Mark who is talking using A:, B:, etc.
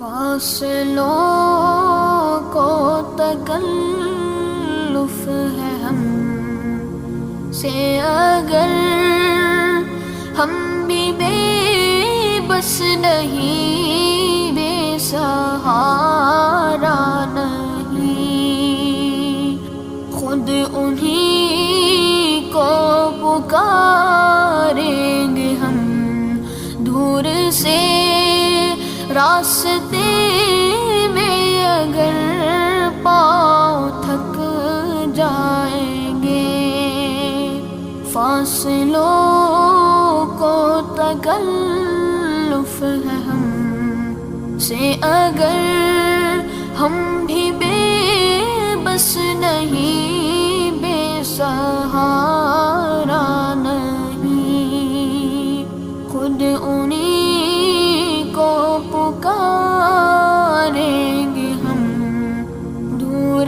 A: فاصلوں کو تکلف ہے ہم سے اگر ہم بھی بے بس نہیں، بے سہارا نہیں، خود انہی کو پکاریں گے ہم دور سے راستے میں اگر پاؤں تھک جائیں گے۔ فاصلوں کو تکلف ہے ہم سے اگر ہم بھی بے بس نہیں، بے سہارا نہیں، خود انہی کو پکار